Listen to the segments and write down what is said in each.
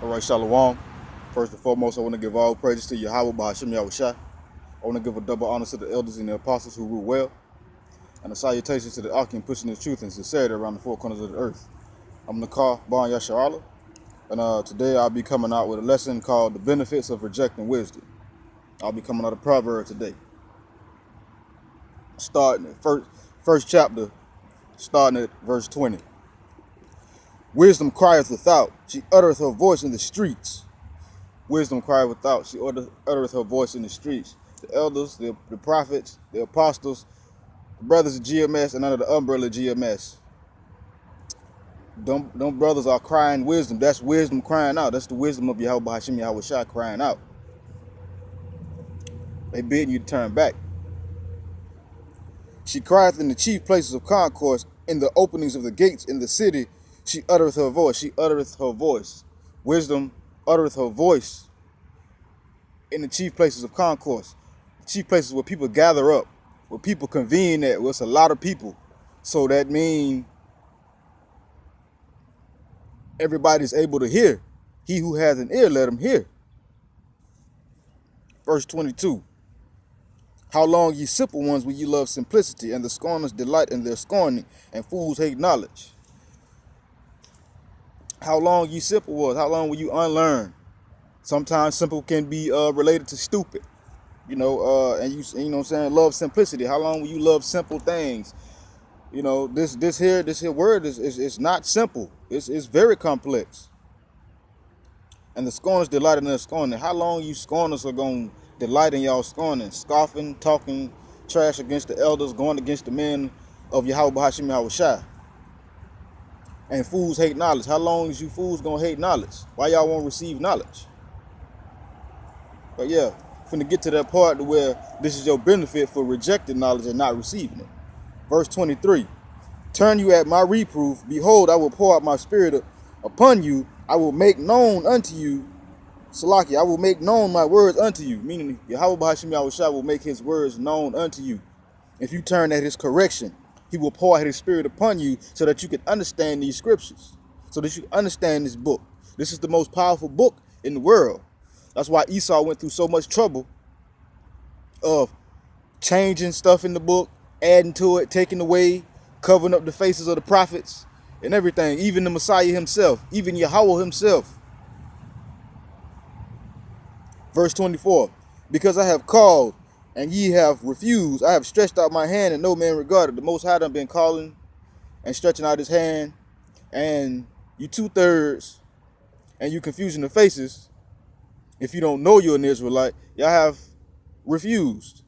All right, Shalom. First and foremost, I want to give all praises to Yahweh Bahashim Yahushai. I want to give a double honor to the elders and the apostles who rule well, and a salutation to the Akim pushing the truth and sincerity around the four corners of the earth. I'm Nakar Ban Yasharala, and today I'll be coming out with a lesson called The Benefits of Rejecting Wisdom. I'll be coming out of Proverbs today. Starting at first chapter, starting at verse 20. Wisdom crieth without, she uttereth her voice in the streets. Wisdom crieth without, she uttereth her voice in the streets. The elders, the prophets, the apostles, the brothers of GMS, and under the umbrella of GMS. Them brothers are crying wisdom. That's wisdom crying out. That's the wisdom of Yahweh Hashem Yahweh Shai crying out. They bidding you to turn back. She crieth in the chief places of concourse, in the openings of the gates in the city. She uttereth her voice. She uttereth her voice. Wisdom uttereth her voice in the chief places of concourse. Chief places where people gather up, where people convene at, where it's a lot of people. So that means everybody's able to hear. He who has an ear, let him hear. Verse 22. How long, ye simple ones, will ye love simplicity, and the scorners delight in their scorning, and fools hate knowledge? How long, ye simple ones, how long will you unlearn? Sometimes simple can be related to stupid. And you know what I'm saying, love simplicity. How long will you love simple things? You know, this here word is not simple. It's very complex. And the scorners delight in their scorning. How long you scorners are going to delight in y'all scorning, scoffing, talking trash against the elders, going against the men of Yahweh Hashem Yahweh Shai? And fools hate knowledge. How long is you fools going to hate knowledge? Why y'all won't receive knowledge? But yeah, finna get to that part where this is your benefit for rejecting knowledge and not receiving it. Verse 23. Turn you at my reproof. Behold, I will pour out my spirit upon you. I will make known unto you, Salaki, I will make known my words unto you. Meaning, Yahweh Bahashim Yahushua will make his words known unto you. If you turn at his correction, he will pour out his spirit upon you so that you can understand these scriptures, so that you can understand this book. This is the most powerful book in the world. That's why Esau went through so much trouble of changing stuff in the book, adding to it, taking away, covering up the faces of the prophets and everything, even the Messiah himself, even Yahweh himself. Verse 24, because I have called and ye have refused, I have stretched out my hand and no man regarded. The Most High done been calling and stretching out his hand, and you 2/3 and you confusing the faces. If you don't know you're an Israelite, y'all have refused.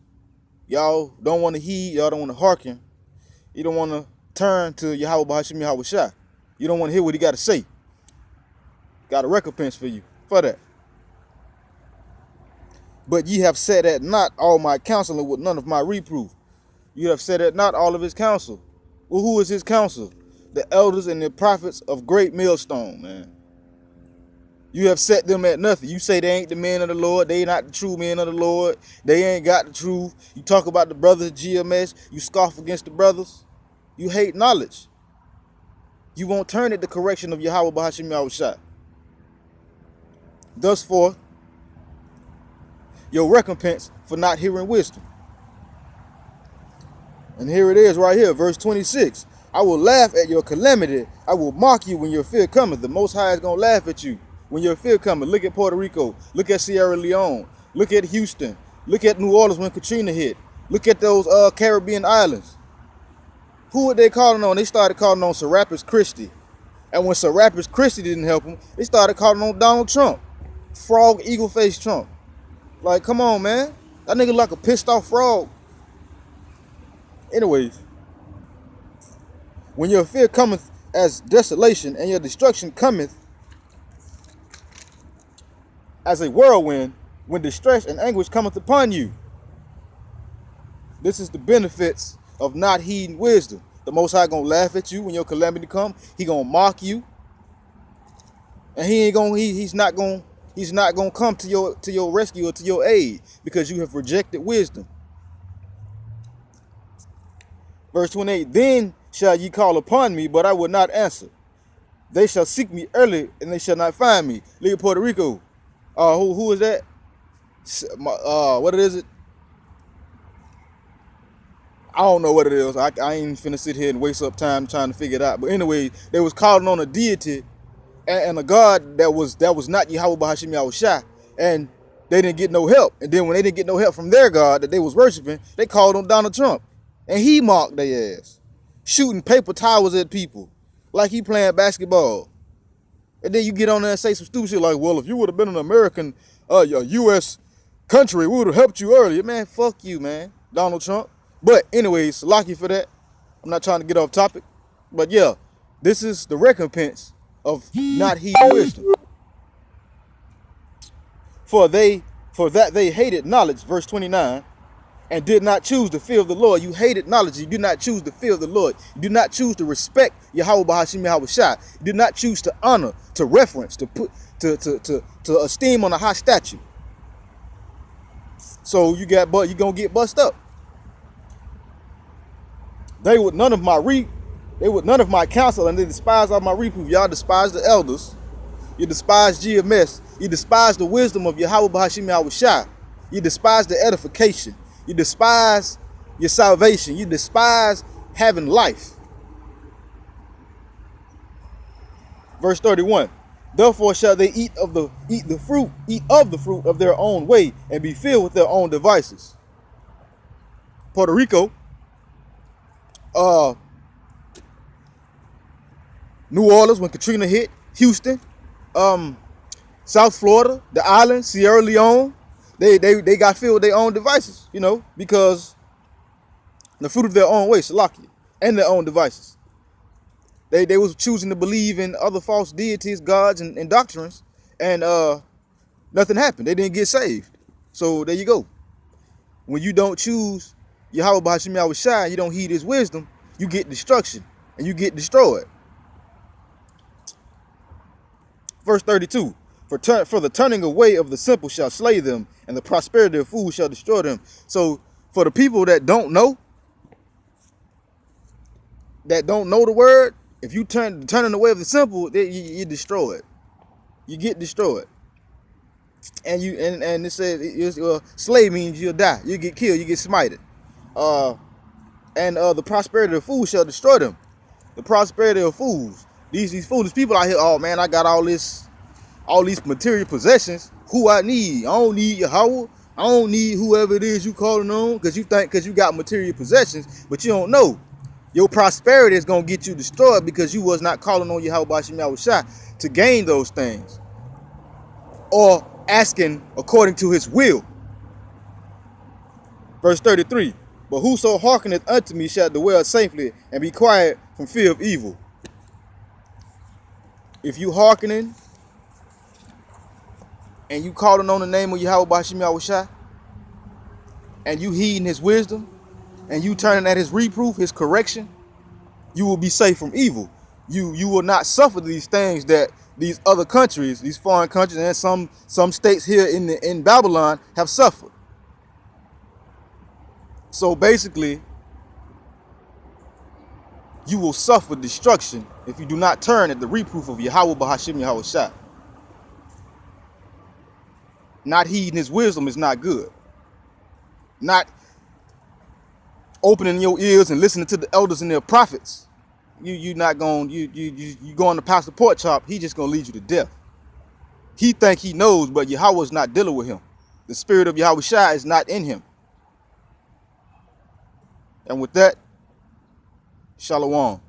Y'all don't want to heed, y'all don't want to hearken. You don't want to turn to Yahweh Bahashim Yahweh Shai. You don't want to hear what he got to say. Got a recompense for you for that. But ye have set at not all my counsel, and with none of my reproof. You have set at not all of his counsel. Well, who is his counsel? The elders and the prophets of great millstone, man. You have set them at nothing. You say they ain't the men of the Lord. They not the true men of the Lord. They ain't got the truth. You talk about the brothers of GMS. You scoff against the brothers. You hate knowledge. You won't turn it the correction of Yahweh Bahashim Yahweh Shai. Thus forth, your recompense for not hearing wisdom. And here it is right here, verse 26. I will laugh at your calamity. I will mock you when your fear cometh. The Most High is going to laugh at you when your fear cometh. Look at Puerto Rico. Look at Sierra Leone. Look at Houston. Look at New Orleans when Katrina hit. Look at those Caribbean islands. Who were they calling on? They started calling on Serapis Christi. And when Serapis Christi didn't help them, they started calling on Donald Trump. Frog, eagle-faced Trump. Like, come on, man. That nigga like a pissed off frog. Anyways, when your fear cometh as desolation, and your destruction cometh as a whirlwind, when distress and anguish cometh upon you. This is the benefits of not heeding wisdom. The Most High gonna laugh at you when your calamity come. He gonna mock you, and he's not gonna come to your rescue or to your aid because you have rejected wisdom. Verse 28, then shall ye call upon me, but I will not answer. They shall seek me early, and they shall not find me. Look at Puerto Rico. Who is that? What is it? I don't know what it is. I ain't finna sit here and waste up time trying to figure it out. But anyway, they was calling on a deity and a God that was not Yahweh Bahashim Yahushua, and they didn't get no help. And then when they didn't get no help from their God that they was worshiping, they called on Donald Trump, and he mocked their ass, shooting paper towers at people like he playing basketball. And then you get on there and say some stupid shit like, well, if you would have been an American, a U.S. country, we would have helped you earlier. Man, fuck you, man, Donald Trump. But anyways, lucky for that. I'm not trying to get off topic. But yeah, this is the recompense of not heeding wisdom. For that they hated knowledge, verse 29, and did not choose the fear of the Lord. You hated knowledge. You did not choose the fear of the Lord. You did not choose to respect Yahweh Bahashim Yahushua. You did not choose to honor, to reference, to put, to esteem on a high statue. So you gonna get bust up. They would none of my counsel, and they despise all my reproof. Y'all despise the elders. You despise GMS. You despise the wisdom of Yahweh Bahashim Yahushua. You despise the edification. You despise your salvation. You despise having life. Verse 31. Therefore shall they eat of the fruit of their own way, and be filled with their own devices. Puerto Rico, New Orleans when Katrina hit, Houston, South Florida, the island, Sierra Leone, they got filled with their own devices, you know, because the fruit of their own way, Salakia, and their own devices. They was choosing to believe in other false deities, gods, and doctrines, and nothing happened. They didn't get saved. So there you go. When you don't choose Yahweh Bahashim Yahushua, you don't heed his wisdom, you get destruction, and you get destroyed. Verse 32, for the turning away of the simple shall slay them, and the prosperity of fools shall destroy them. So for the people that don't know the word, if you turning away of the simple, you destroyed. You get destroyed. And it says slay means you'll die. You get killed, you get smited. The prosperity of fools shall destroy them. The prosperity of fools. These foolish people out here, oh man, I got all these material possessions. Who I need? I don't need Yahweh. I don't need whoever it is you calling on, because you got material possessions, but you don't know. Your prosperity is going to get you destroyed because you was not calling on Yahweh Bahashim Yahushua to gain those things, or asking according to his will. Verse 33, but whoso hearkeneth unto me shall dwell safely, and be quiet from fear of evil. If you hearkening and you calling on the name of Yahweh Bahashim Yahushua, and you heeding his wisdom, and you turning at his reproof, his correction, you will be safe from evil. You will not suffer these things that these other countries, these foreign countries, and some states here in Babylon have suffered. So basically, you will suffer destruction if you do not turn at the reproof of Yahweh Bahashim Yahushua. Not heeding his wisdom is not good. Not opening your ears and listening to the elders and their prophets. You going to Pastor Pork Chop, he just gonna lead you to death. He think he knows, but Yahweh's not dealing with him. The spirit of Yahushua is not in him. And with that, Shalom.